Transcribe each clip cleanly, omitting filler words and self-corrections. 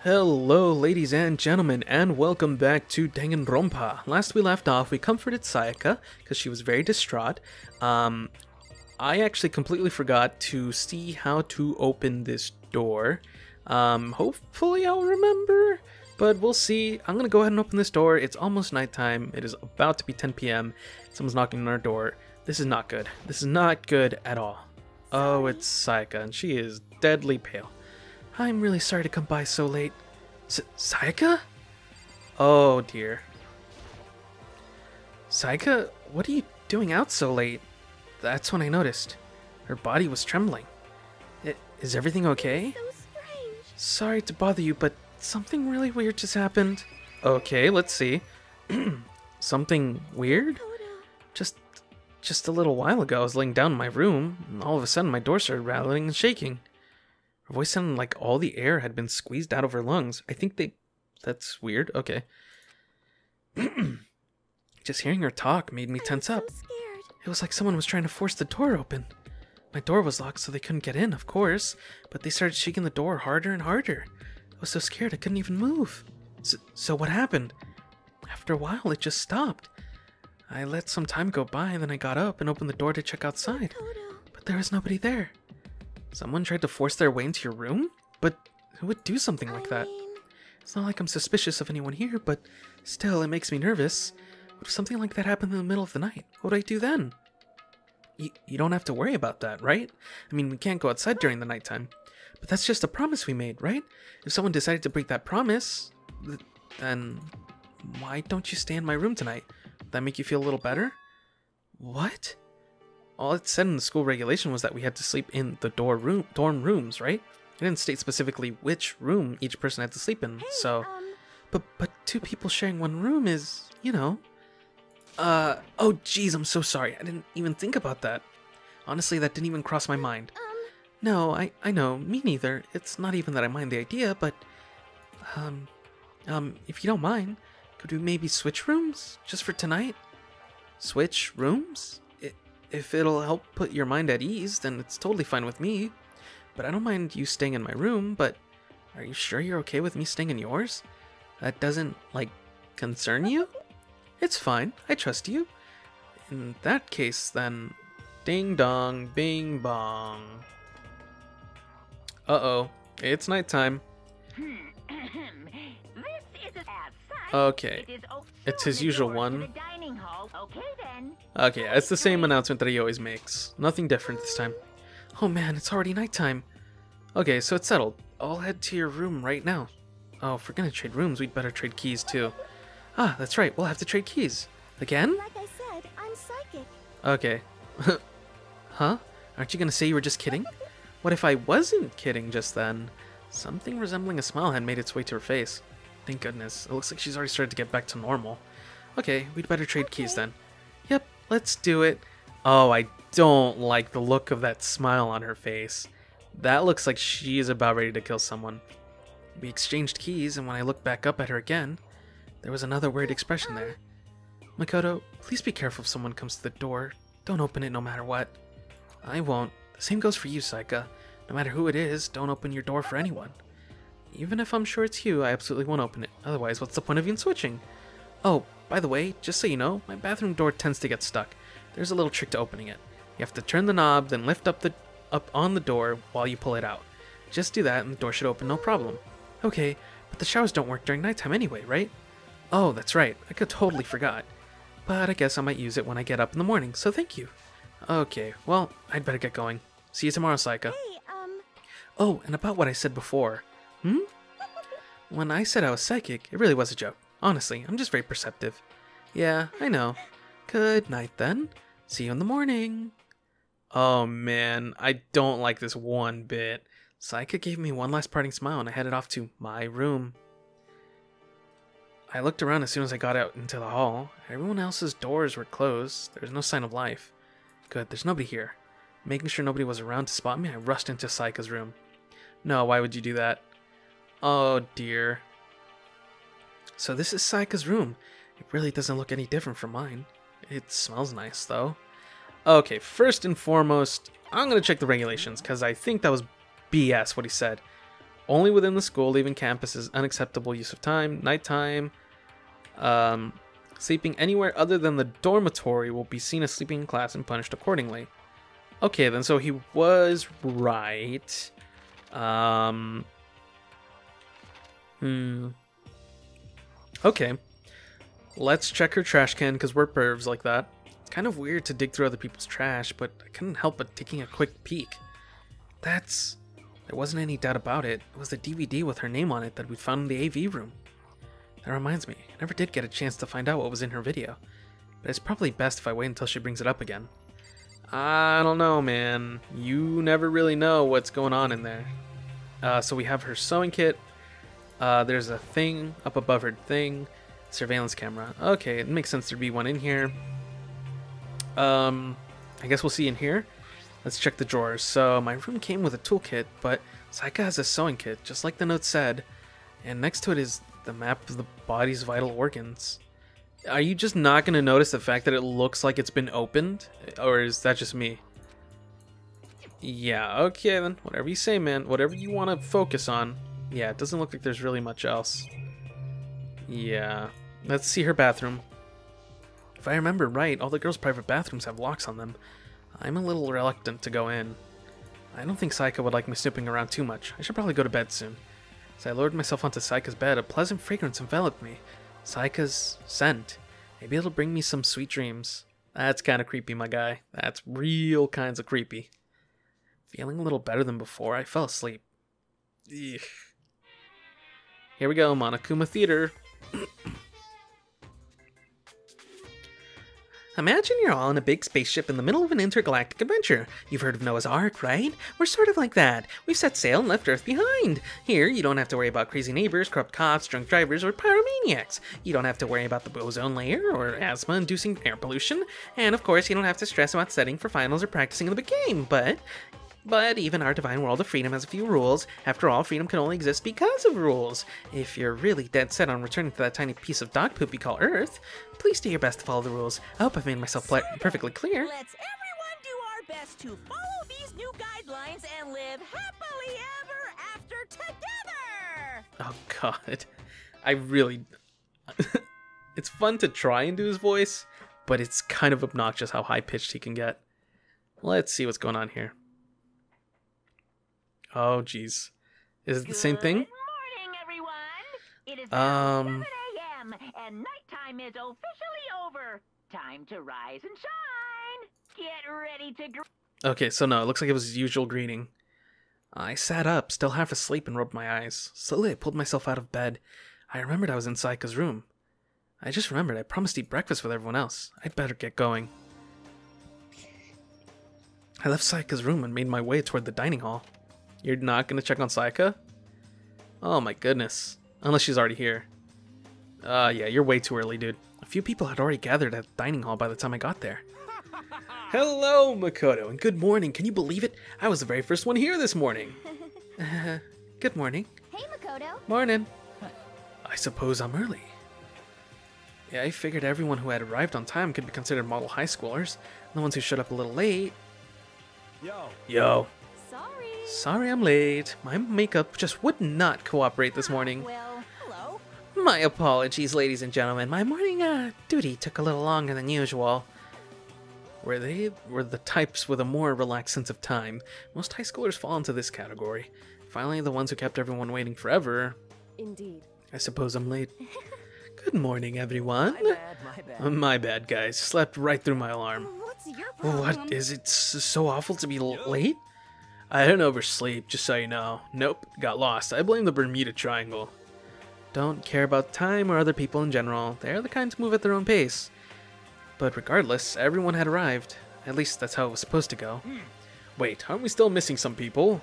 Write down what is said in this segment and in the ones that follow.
Hello ladies and gentlemen, and welcome back to Danganronpa. Last we left off, we comforted Sayaka, because she was very distraught. I actually completely forgot to see how to open this door. Hopefully I'll remember, but we'll see. I'm gonna go ahead and open this door. It's almost nighttime. It is about to be 10 p.m. Someone's knocking on our door. This is not good. This is not good at all. Oh, it's Sayaka, and she is deadly pale. I'm really sorry to come by so late. Sayaka? Oh dear. Sayaka, what are you doing out so late? That's when I noticed. Her body was trembling. Is everything okay? So strange. Sorry to bother you, but something really weird just happened. Okay, let's see. Something weird? Just a little while ago, I was laying down in my room, and all of a sudden my door started rattling and shaking. Her voice sounded like all the air had been squeezed out of her lungs. I think that's weird. Okay. Just hearing her talk made me tense up. So scared. It was like someone was trying to force the door open. My door was locked, so they couldn't get in, of course. But they started shaking the door harder and harder. I was so scared I couldn't even move. So what happened? After a while, it just stopped. I let some time go by, and then I got up and opened the door to check outside. But there was nobody there. Someone tried to force their way into your room? But who would do something like that? It's not like I'm suspicious of anyone here, but still, it makes me nervous. What if something like that happened in the middle of the night? What would I do then? You don't have to worry about that, right? I mean, we can't go outside during the nighttime. But that's just a promise we made, right? If someone decided to break that promise, then why don't you stay in my room tonight? Would that make you feel a little better? What? All it said in the school regulation was that we had to sleep in the dorm rooms, right? It didn't state specifically which room each person had to sleep in, so... But two people sharing one room is, you know... Oh geez, I'm so sorry. I didn't even think about that. Honestly, that didn't even cross my mind. No, I know, me neither. It's not even that I mind the idea, but... if you don't mind, could we maybe switch rooms? Just for tonight? Switch rooms? If it'll help put your mind at ease, then it's totally fine with me. But I don't mind you staying in my room, but are you sure you're okay with me staying in yours? That doesn't, like, concern you? It's fine, I trust you. In that case, then... Ding dong, bing bong. Uh-oh, it's nighttime. Okay, it's his usual one. Okay, it's the same announcement that he always makes. Nothing different this time. Oh man, it's already nighttime. Okay, so it's settled. I'll head to your room right now. Oh, if we're gonna trade rooms, we'd better trade keys too. Ah, that's right, we'll have to trade keys. Again? Like I said, I'm psychic. Okay. Huh? Aren't you gonna say you were just kidding? What if I wasn't kidding just then? Something resembling a smile had made its way to her face. Thank goodness. It looks like she's already started to get back to normal. Okay, we'd better trade keys then. Yep, let's do it. Oh, I don't like the look of that smile on her face. That looks like she is about ready to kill someone. We exchanged keys, and when I looked back up at her again, there was another weird expression there. Makoto, please be careful if someone comes to the door. Don't open it no matter what. I won't. The same goes for you, Saika. No matter who it is, don't open your door for anyone. Even if I'm sure it's you, I absolutely won't open it. Otherwise, what's the point of even switching? Oh, by the way, just so you know, my bathroom door tends to get stuck. There's a little trick to opening it. You have to turn the knob, then lift up on the door while you pull it out. Just do that and the door should open no problem. Okay, but the showers don't work during nighttime anyway, right? Oh, that's right. I could totally forgot. But I guess I might use it when I get up in the morning, so thank you. Okay, well, I'd better get going. See you tomorrow, Saika. Hey, Oh, and about what I said before. When I said I was psychic, it really was a joke. Honestly, I'm just very perceptive. Yeah, I know. Good night then. See you in the morning. Oh man, I don't like this one bit. Sayaka gave me one last parting smile and I headed off to my room. I looked around as soon as I got out into the hall. Everyone else's doors were closed. There was no sign of life. Good, there's nobody here. Making sure nobody was around to spot me, I rushed into Sayaka's room. No, why would you do that? Oh dear. So this is Sayaka's room. It really doesn't look any different from mine. It smells nice though. Okay, first and foremost, I'm gonna check the regulations because I think that was BS what he said. Only within the school, leaving campus is unacceptable use of time. Nighttime. Sleeping anywhere other than the dormitory will be seen as sleeping in class and punished accordingly. Okay, then, so he was right. Okay. Let's check her trash can, because we're pervs like that. It's kind of weird to dig through other people's trash, but I couldn't help but taking a quick peek. There wasn't any doubt about it. It was the DVD with her name on it that we found in the AV room. That reminds me, I never did get a chance to find out what was in her video. But it's probably best if I wait until she brings it up again. I don't know, man. You never really know what's going on in there. So we have her sewing kit. There's a thing up above her thing. Surveillance camera. Okay, it makes sense there'd be one in here. I guess we'll see in here. Let's check the drawers. So my room came with a toolkit, but Saika has a sewing kit, just like the note said. And next to it is the map of the body's vital organs. Are you just not going to notice the fact that it looks like it's been opened? Or is that just me? Yeah, okay then. Whatever you say, man. Whatever you want to focus on. Yeah, it doesn't look like there's really much else. Yeah. Let's see her bathroom. If I remember right, all the girls' private bathrooms have locks on them. I'm a little reluctant to go in. I don't think Saika would like me snooping around too much. I should probably go to bed soon. As I lowered myself onto Saika's bed, a pleasant fragrance enveloped me. Saika's scent. Maybe it'll bring me some sweet dreams. That's kind of creepy, my guy. That's real kinds of creepy. Feeling a little better than before, I fell asleep. Ugh. Here we go, Monokuma Theater. Imagine you're all in a big spaceship in the middle of an intergalactic adventure. You've heard of Noah's Ark, right? We're sort of like that. We've set sail and left Earth behind. Here, you don't have to worry about crazy neighbors, corrupt cops, drunk drivers, or pyromaniacs. You don't have to worry about the ozone layer or asthma-inducing air pollution. And of course, you don't have to stress about studying for finals or practicing in the big game. But even our divine world of freedom has a few rules. After all, freedom can only exist because of rules. If you're really dead set on returning to that tiny piece of dog poop you call Earth, please do your best to follow the rules. I hope I've made myself perfectly clear. Let's everyone do our best to follow these new guidelines and live happily ever after together! Oh god. I really... It's fun to try and do his voice, but it's kind of obnoxious how high-pitched he can get. Let's see what's going on here. Oh, jeez. Is it the same thing? Good morning, everyone. It is now 7 a.m. and nighttime is officially over. Time to rise and shine. Get ready to... Okay, so no, it looks like it was his usual greeting. I sat up, still half asleep, and rubbed my eyes. Slowly, I pulled myself out of bed. I remembered I was in Saika's room. I just remembered I promised to eat breakfast with everyone else. I'd better get going. I left Saika's room and made my way toward the dining hall. You're not going to check on Saika? Oh my goodness. Unless she's already here. Yeah, you're way too early, dude. A few people had already gathered at the dining hall by the time I got there. Hello, Makoto, and good morning. Can you believe it? I was the very first one here this morning. Good morning. Hey, Makoto. Morning. I suppose I'm early. Yeah, I figured everyone who had arrived on time could be considered model high schoolers. The ones who showed up a little late... Yo. Sorry I'm late. My makeup just would not cooperate this morning. Well, hello. My apologies, ladies and gentlemen. My morning duty took a little longer than usual. Were the types with a more relaxed sense of time. Most high schoolers fall into this category. Finally, the ones who kept everyone waiting forever. Indeed. I suppose I'm late. Good morning, everyone. My bad. My bad, guys. Slept right through my alarm. What's your problem? What? Is it so awful to be late? I didn't oversleep, just so you know. Nope, got lost. I blame the Bermuda Triangle. Don't care about time or other people in general. They're the kind to move at their own pace. But regardless, everyone had arrived. At least that's how it was supposed to go. Wait, aren't we still missing some people?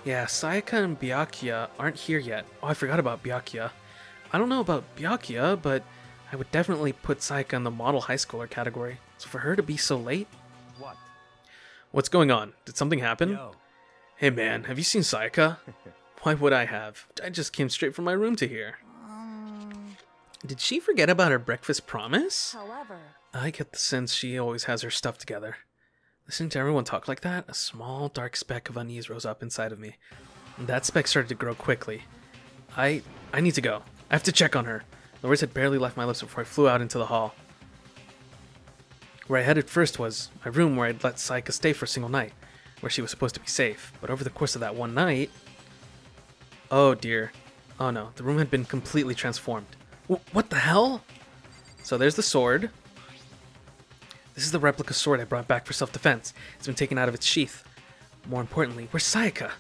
Yeah, Sayaka and Byakuya aren't here yet. Oh, I forgot about Byakuya. I don't know about Byakuya, but I would definitely put Sayaka in the model high schooler category. So for her to be so late... What? What's going on? Did something happen? Yo. Hey man, have you seen Sayaka? Why would I have? I just came straight from my room to here. Did she forget about her breakfast promise? However... I get the sense she always has her stuff together. Listening to everyone talk like that, a small dark speck of unease rose up inside of me. That speck started to grow quickly. I need to go. I have to check on her. The words had barely left my lips before I flew out into the hall. Where I headed first was my room where I'd let Sayaka stay for a single night, where she was supposed to be safe. But over the course of that one night... Oh dear. Oh no, the room had been completely transformed. What the hell? So there's the sword. This is the replica sword I brought back for self-defense. It's been taken out of its sheath. More importantly, where's Sayaka?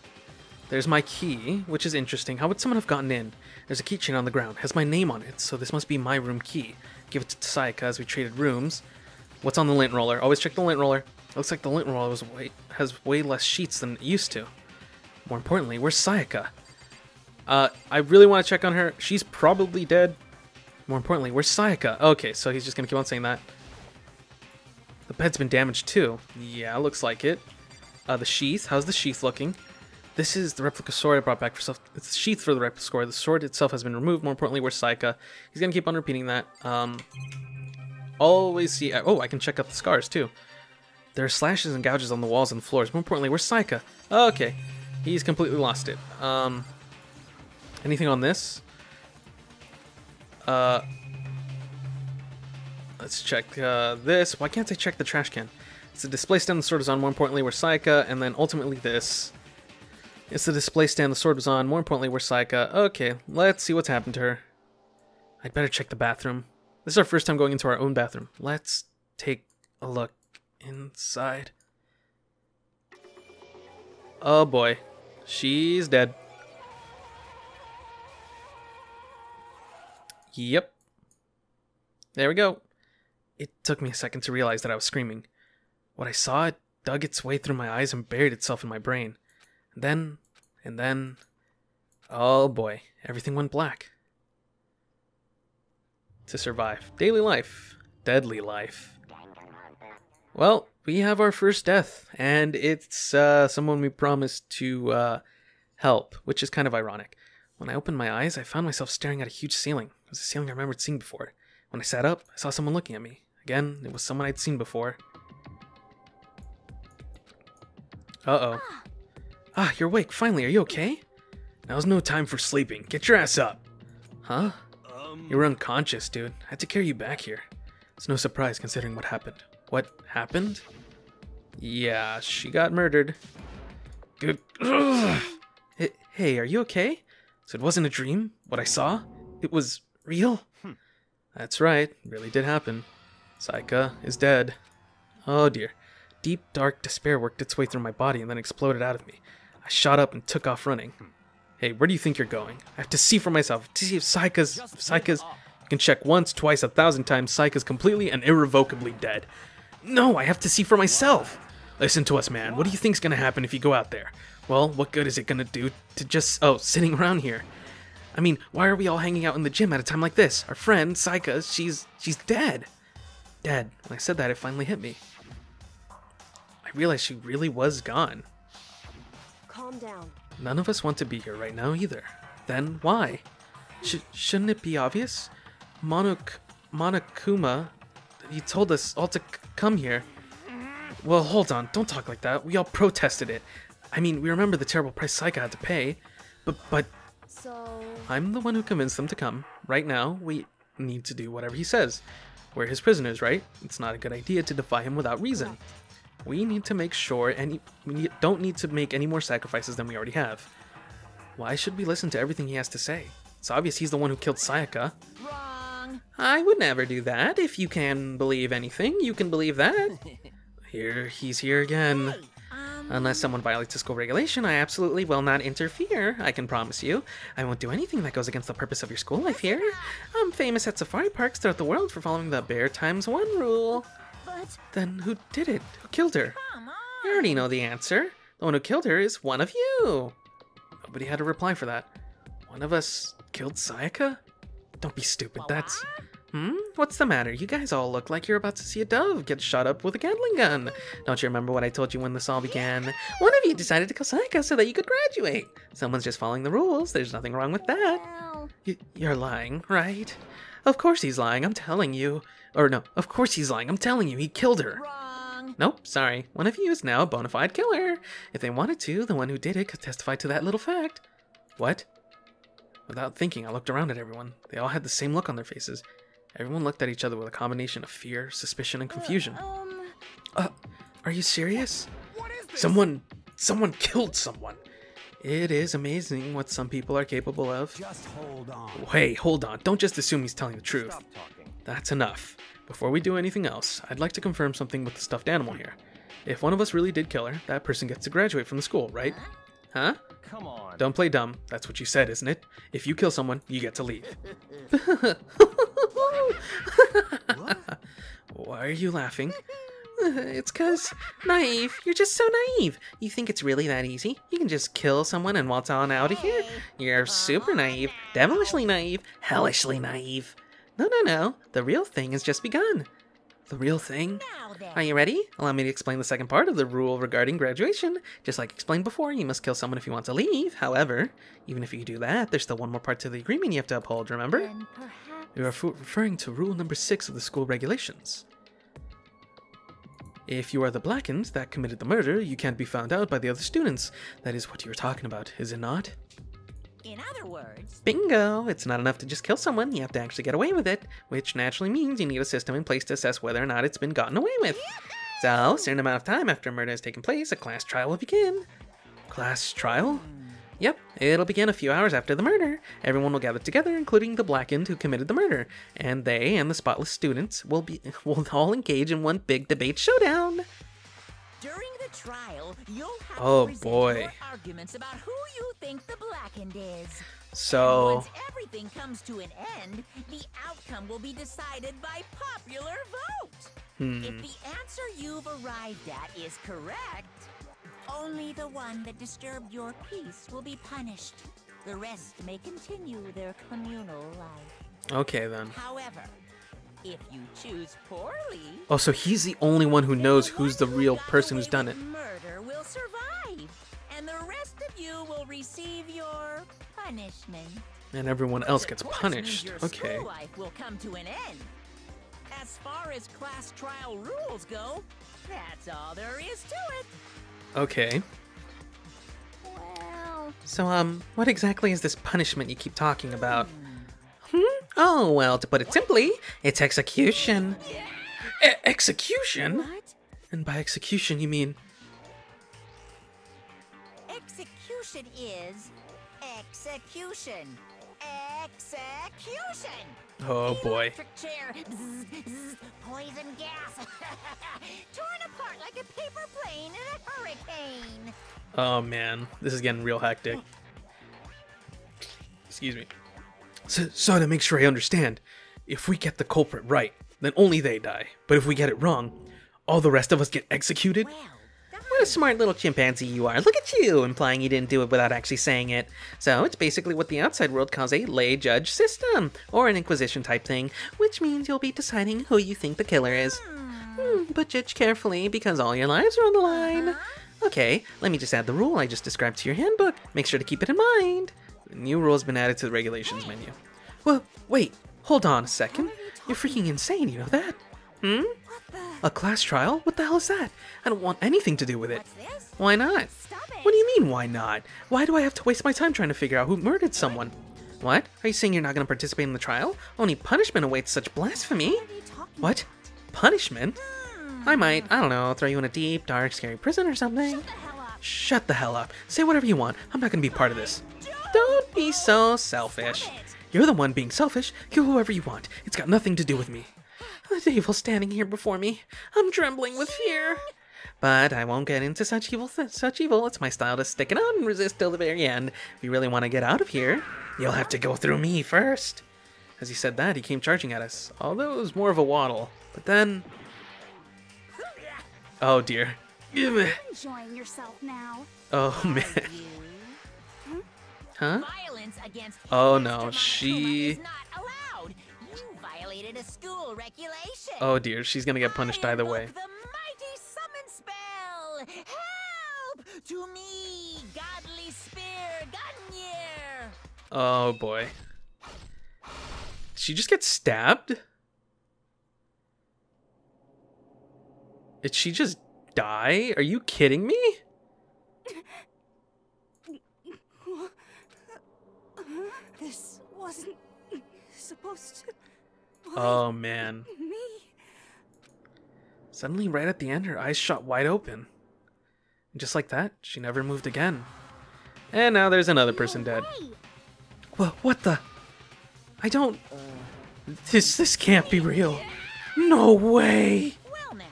There's my key, which is interesting. How would someone have gotten in? There's a keychain on the ground. It has my name on it, so this must be my room key. Give it to Sayaka as we traded rooms. What's on the lint roller? Always check the lint roller. It looks like the lint roller has way less sheets than it used to. More importantly, where's Sayaka? I really want to check on her. She's probably dead. More importantly, where's Sayaka? Okay, so he's just going to keep on saying that. The bed's been damaged too. Yeah, looks like it. The sheath. How's the sheath looking? This is the replica sword I brought back for self. It's the sheath for the replica sword. The sword itself has been removed. More importantly, where's Sayaka? He's going to keep on repeating that. Always see... Oh, I can check out the scars too. There are slashes and gouges on the walls and the floors. More importantly, where's Sayaka? Oh, okay. He's completely lost it. Anything on this? Let's check this. Why can't I check the trash can? It's the display stand the sword is on. More importantly, where's Sayaka? And then ultimately this. It's the display stand the sword was on. More importantly, where's Sayaka? Okay, let's see what's happened to her. I'd better check the bathroom. This is our first time going into our own bathroom. Let's take a look inside. Oh boy. She's dead. Yep. There we go. It took me a second to realize that I was screaming. What I saw, it dug its way through my eyes and buried itself in my brain. And then... Oh boy. Everything went black. To survive. Daily life. Deadly life. Well, we have our first death, and it's someone we promised to help, which is kind of ironic. When I opened my eyes, I found myself staring at a huge ceiling. It was a ceiling I remembered seeing before. When I sat up, I saw someone looking at me. Again, it was someone I'd seen before. Uh-oh. Ah, you're awake. Finally, are you okay? Now's no time for sleeping. Get your ass up. Huh? You were unconscious, dude. I had to carry you back here. It's no surprise considering what happened. What happened? Yeah, she got murdered. Good. Hey, are you okay? So it wasn't a dream? What I saw? It was real? That's right. It really did happen. Sayaka is dead. Oh dear. Deep, dark despair worked its way through my body and then exploded out of me. I shot up and took off running. Hey, where do you think you're going? I have to see for myself. To see if Sayaka's... You can check once, twice, 1,000 times. Sayaka's completely and irrevocably dead. No, I have to see for myself. Listen to us, man. What do you think's gonna happen if you go out there? Well, what good is it gonna do to just... Oh, sitting around here? I mean, why are we all hanging out in the gym at a time like this? Our friend, Sayaka, she's dead. Dead. When I said that, it finally hit me. I realized she really was gone. Calm down. None of us want to be here right now either. Then why? Shouldn't it be obvious? Monokuma, he told us all to come here. Well, hold on. Don't talk like that. We all protested it. I mean, we remember the terrible price Sayaka had to pay. But... So... I'm the one who convinced them to come. Right now, we need to do whatever he says. We're his prisoners, right? It's not a good idea to defy him without reason. We need to make sure we don't need to make any more sacrifices than we already have. Why should we listen to everything he has to say? It's obvious he's the one who killed Sayaka. Wrong. I would never do that. If you can believe anything, you can believe that. He's here again. Unless someone violates a school regulation, I absolutely will not interfere. I can promise you. I won't do anything that goes against the purpose of your school life here. I'm famous at safari parks throughout the world for following the Bear Times 1 rule. But... Then who did it? Who killed her? Come on. You already know the answer. The one who killed her is one of you. Nobody had a reply for that. One of us killed Sayaka? Don't be stupid, that's... What's the matter? You guys all look like you're about to see a dove get shot up with a Gatling gun. Don't you remember what I told you when this all began? One of you decided to kill Sayaka so that you could graduate. Someone's just following the rules. There's nothing wrong with that. Well... You're lying, right? Of course he's lying, I'm telling you. Or no, of course he's lying, I'm telling you. He killed her. Wrong. wrong. Nope, sorry. One of you is now a bona fide killer. If they wanted to, the one who did it could testify to that little fact. What? Without thinking, I looked around at everyone. They all had the same look on their faces. Everyone looked at each other with a combination of fear, suspicion, and confusion. Are you serious? What is this? Someone killed someone. It is amazing what some people are capable of. Just hold on. Hey, hold on. Don't just assume he's telling the truth. Stop talking. That's enough. Before we do anything else, I'd like to confirm something with the stuffed animal here. If one of us really did kill her, that person gets to graduate from the school, right? Huh? Come on. Don't play dumb. That's what you said, isn't it? If you kill someone, you get to leave. Why are you laughing? It's 'cause naive. You're just so naive. You think it's really that easy? You can just kill someone and waltz on out of here? You're super naive, devilishly naive, hellishly naive. No. The real thing has just begun. The real thing? Now then. Are you ready? Allow me to explain the second part of the rule regarding graduation. Just like explained before, you must kill someone if you want to leave. However, even if you do that, there's still one more part to the agreement you have to uphold, remember? Then perhaps... We are referring to rule number 6 of the school regulations. If you are the Blackened that committed the murder, you can't be found out by the other students. That is what you were talking about, is it not? In other words... Bingo! It's not enough to just kill someone, you have to actually get away with it, which naturally means you need a system in place to assess whether or not it's been gotten away with. So, a certain amount of time after a murder has taken place, a class trial will begin. Class trial? Yep, it'll begin a few hours after the murder. Everyone will gather together, including the Blackened who committed the murder, and they and the spotless students will all engage in one big debate showdown. During the trial, you'll have Oh, to present boy. your arguments about who you think the Blackened is. So, Once everything comes to an end, the outcome will be decided by popular vote. If the answer you've arrived at is correct, only the one that disturbed your peace will be punished. The rest may continue their communal life. okay then. However, if you choose poorly, Oh, so he's the only one who knows who's the real got person who's away done with it. Murder will survive, and the rest of you will receive your punishment. And everyone else Which, gets of course, punished. means your Okay. school life will come to an end. As far as class trial rules go, that's all there is to it. Okay. Well, So, what exactly is this punishment you keep talking about? Oh, well, to put it simply, it's execution. Execution? what? And by execution, you mean... Execution is execution. Execution! Oh, boy. Electric chair. Bzz, bzz, poison gas. Torn apart like a paper plane in a hurricane. Oh, man. This is getting real hectic. Excuse me. So to make sure I understand, if we get the culprit right, then only they die. But if we get it wrong, all the rest of us get executed? Well, What a smart little chimpanzee you are. Look at you, implying you didn't do it without actually saying it. So it's basically what the outside world calls a lay-judge system, or an inquisition type thing, which means you'll be deciding who you think the killer is. But judge carefully, because all your lives are on the line. Okay, let me just add the rule I just described to your handbook. Make sure to keep it in mind. The new rule has been added to the regulations menu. Well, wait, hold on a second. You're freaking insane, you know that? A class trial? What the hell is that? I don't want anything to do with it. what's this? Why not? Stop it. What do you mean, why not? Why do I have to waste my time trying to figure out who murdered someone? What? Are you saying you're not going to participate in the trial? Only punishment awaits such blasphemy? What are you talking What? Punishment? I might, I don't know, throw you in a deep, dark, scary prison or something. the hell up? Shut the hell up. Say whatever you want. I'm not going to be part of this. Don't be so selfish. Stop it. You're the one being selfish. Kill whoever you want. It's got nothing to do with me. The devil standing here before me. I'm trembling with fear. But I won't get into such evil. It's my style to stick it out and resist till the very end. If you really want to get out of here, you'll have to go through me first. As he said that, he came charging at us, although it was more of a waddle. But then... Oh dear. Enjoying yourself now. Oh man. You. Huh? Violence against Oh, Mr. no, Monokuma she- is not allowed. You violated a school regulation. Oh dear, she's gonna get punished I either invoke way. The mighty summon spell. Help to me, godly spear, Gunyear. Oh boy. Did she just get stabbed? Did she just die? Are you kidding me? This wasn't supposed to. Oh, man. Me. Suddenly, right at the end, her eyes shot wide open. And just like that, she never moved again. And now there's another person dead. Well, what the? I don't... This can't be real. No way! Well now.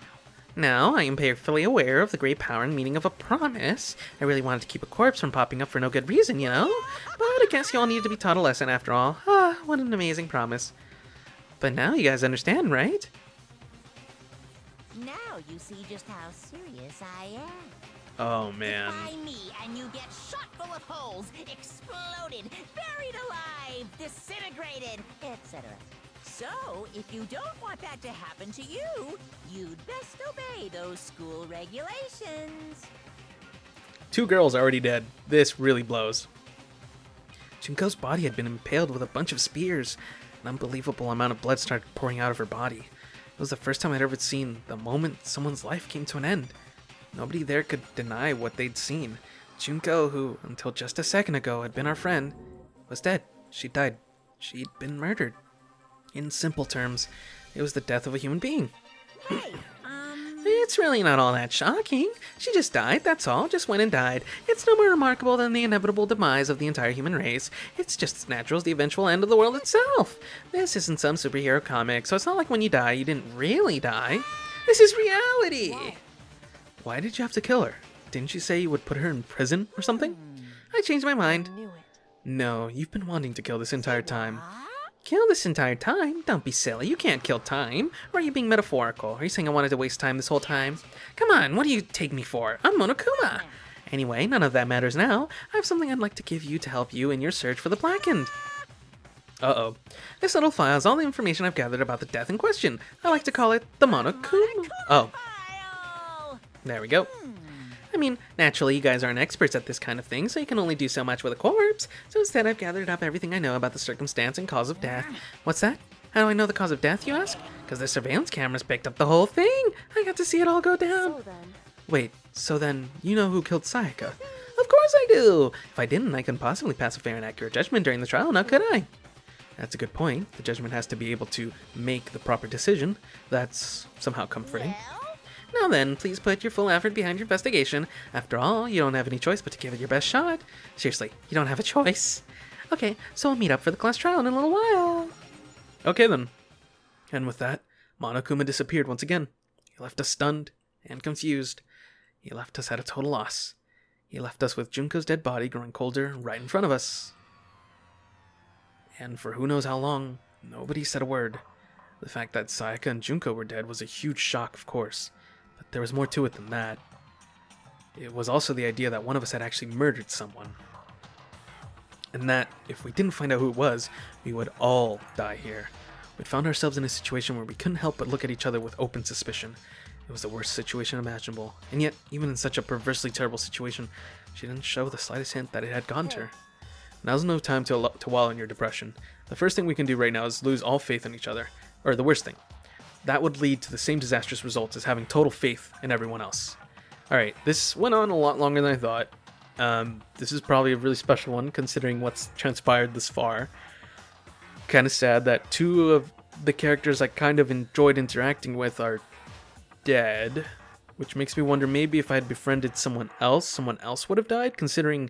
Now, I am painfully aware of the great power and meaning of a promise. I really wanted to keep a corpse from popping up for no good reason, you know? But I guess you all needed to be taught a lesson after all. Ah, what an amazing promise. But now you guys understand, right? Now you see just how serious I am. Oh, man. Defy me and you get shot full of holes, exploded, buried alive, disintegrated, etc. So, if you don't want that to happen to you, you'd best obey those school regulations. 2 girls already dead. This really blows. Junko's body had been impaled with a bunch of spears. An unbelievable amount of blood started pouring out of her body. It was the first time I'd ever seen the moment someone's life came to an end. Nobody there could deny what they'd seen. Junko, who, until just a second ago, had been our friend, was dead. She died. She'd been murdered. In simple terms, it was the death of a human being. Hey, It's really not all that shocking. She just died, that's all. Just went and died. It's no more remarkable than the inevitable demise of the entire human race. It's just as natural as the eventual end of the world itself. This isn't some superhero comic, so it's not like when you die, you didn't really die. This is reality! Whoa. Why did you have to kill her? Didn't you say you would put her in prison or something? I changed my mind. knew it. No, you've been wanting to kill this entire time. What? Kill this entire time? Don't be silly. You can't kill time. Or are you being metaphorical? Are you saying I wanted to waste time this whole time? Come on, what do you take me for? I'm Monokuma. Anyway, none of that matters now. I have something I'd like to give you to help you in your search for the Blackened. Uh-oh. This little file is all the information I've gathered about the death in question. I like to call it the Monokuma. Oh, File. there we go. I mean, naturally, you guys aren't experts at this kind of thing, so you can only do so much with a corpse. So instead, I've gathered up everything I know about the circumstance and cause of death. What's that? How do I know the cause of death, you ask? Because the surveillance cameras picked up the whole thing. I got to see it all go down. So then. Wait, so then you know who killed Sayaka? Of course I do! If I didn't, I couldn't possibly pass a fair and accurate judgment during the trial, now could I? That's a good point. The judgment has to be able to make the proper decision. That's somehow comforting. Well, Now then, please put your full effort behind your investigation. After all, you don't have any choice but to give it your best shot. Seriously, you don't have a choice. Okay, so we'll meet up for the class trial in a little while. Okay then. And with that, Monokuma disappeared once again. He left us stunned and confused. He left us at a total loss. He left us with Junko's dead body growing colder right in front of us. And for who knows how long, nobody said a word. The fact that Sayaka and Junko were dead was a huge shock, of course. But there was more to it than that. It was also the idea that one of us had actually murdered someone. And that, if we didn't find out who it was, we would all die here. We'd found ourselves in a situation where we couldn't help but look at each other with open suspicion. It was the worst situation imaginable. And yet, even in such a perversely terrible situation, she didn't show the slightest hint that it had gone to her. Now's no time to wallow in your depression. The first thing we can do right now is lose all faith in each other. Or the worst thing. That would lead to the same disastrous results as having total faith in everyone else. Alright, this went on a lot longer than I thought. This is probably a really special one considering what's transpired this far. Kind of sad that 2 of the characters I kind of enjoyed interacting with are dead. Which makes me wonder maybe if I had befriended someone else would have died, considering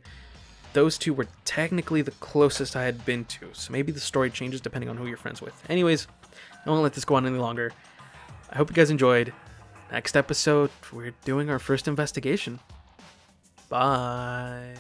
those 2 were technically the closest I had been to. So maybe the story changes depending on who you're friends with. Anyways, I won't let this go on any longer. I hope you guys enjoyed. Next episode, we're doing our first investigation. Bye.